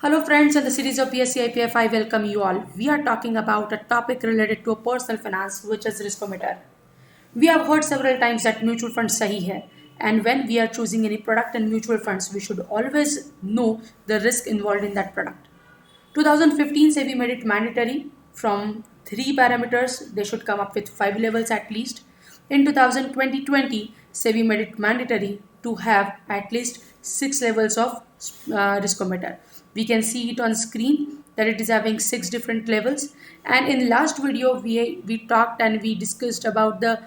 Hello friends, in the series of PSC IPF, I welcome you all. We are talking about a topic related to personal finance, which is riskometer. We have heard several times that mutual funds sahi hai, and when we are choosing any product in mutual funds, we should always know the risk involved in that product. 2015 SEBI made it mandatory from three parameters. They should come up with five levels at least. In 2020, SEBI made it mandatory to have at least six levels of riskometer. We can see it on screen that it is having six different levels. And in last video, we talked and we discussed about the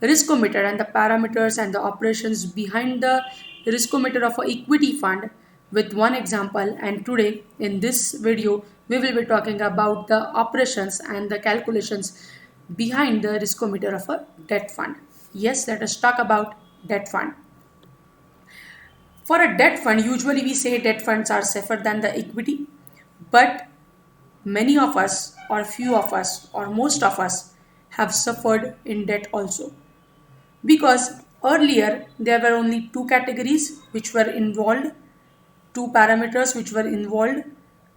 riskometer and the parameters and the operations behind the riskometer of an equity fund with one example. And today in this video we will be talking about the operations and the calculations behind the riskometer of a debt fund. Yes, let us talk about debt fund. For a debt fund, usually we say debt funds are safer than the equity, but many of us or few of us or most of us have suffered in debt also, because earlier there were only two categories which were involved, two parameters which were involved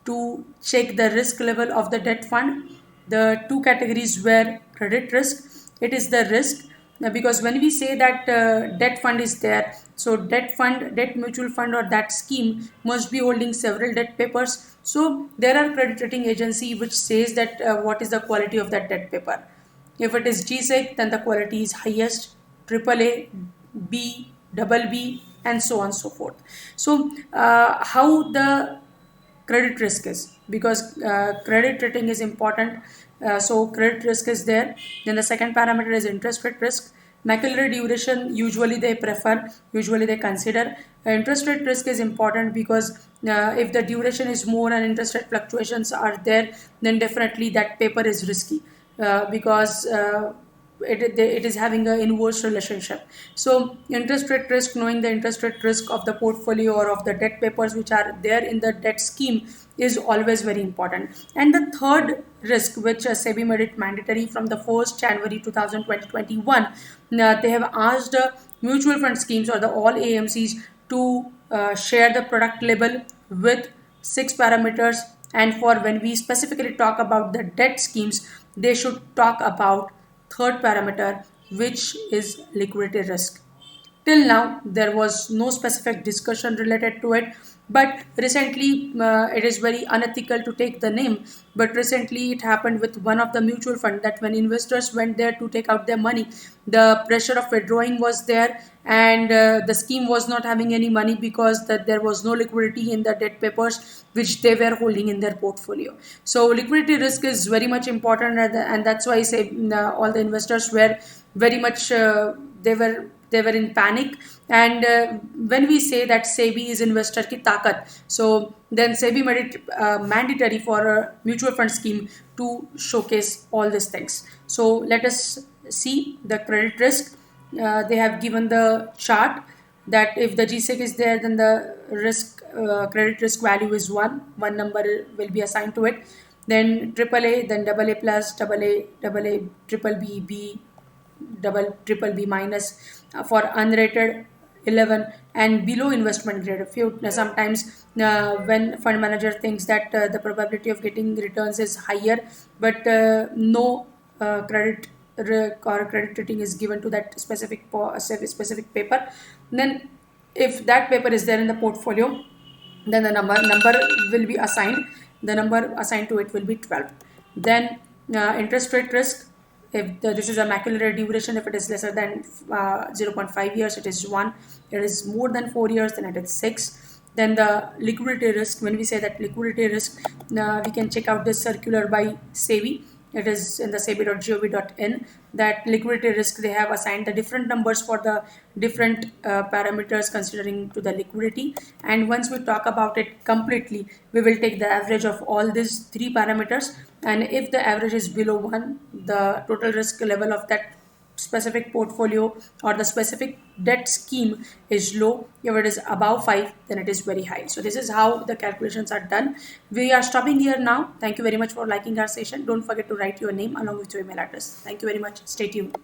to check the risk level of the debt fund. The two categories were credit risk. It is the risk because when we say that debt fund is there, so debt fund, debt mutual fund or that scheme must be holding several debt papers. So there are credit rating agency which says that what is the quality of that debt paper. If it is GSEC, then the quality is highest, AAA, B, double B, and so on and so forth. So how the credit risk is, because credit rating is important. So credit risk is there. Then the second parameter is interest rate risk. Macular duration, usually they prefer, usually they consider. Interest rate risk is important because if the duration is more and interest rate fluctuations are there, then definitely that paper is risky because it is having an inverse relationship. So interest rate risk, knowing the interest rate risk of the portfolio or of the debt papers which are there in the debt scheme is always very important. And the third risk, which SEBI made it mandatory from the 1st January 2021, they have asked mutual fund schemes or the all AMCs to share the product label with six parameters. And for when we specifically talk about the debt schemes, they should talk about third parameter, which is liquidity risk. Till now, there was no specific discussion related to it, but recently it is very unethical to take the name. But recently, it happened with one of the mutual fund that when investors went there to take out their money, the pressure of withdrawing was there, and the scheme was not having any money because that there was no liquidity in the debt papers which they were holding in their portfolio. So liquidity risk is very much important, and that's why I say all the investors were very much they were in panic. And when we say that SEBI is investor ki takat, so then SEBI made it mandatory for a mutual fund scheme to showcase all these things. So let us see the credit risk. They have given the chart that if the GSEC is there, then the risk credit risk value is one number will be assigned to it. Then AAA, then AA plus, AA, triple B, B, triple B minus. For unrated 11 and below investment grade. Sometimes when fund manager thinks that the probability of getting returns is higher, but no credit or credit rating is given to that specific paper, then if that paper is there in the portfolio, then the number will be assigned. The number assigned to it will be 12. Then interest rate risk, if this is a macular duration, if it is lesser than 0.5 years, it is 1. It is more than 4 years, then it is 6. Then the liquidity risk, when we say that liquidity risk, we can check out this circular by SEBI. It is in the sebi.gov.in that liquidity risk, they have assigned the different numbers for the different parameters considering to the liquidity. And once we talk about it completely, we will take the average of all these three parameters, and if the average is below 1, the total risk level of that specific portfolio or the specific debt scheme is low. If it is above 5, then it is very high. So this is how the calculations are done. We are stopping here now. Thank you very much for liking our session. Don't forget to write your name along with your email address. Thank you very much. Stay tuned.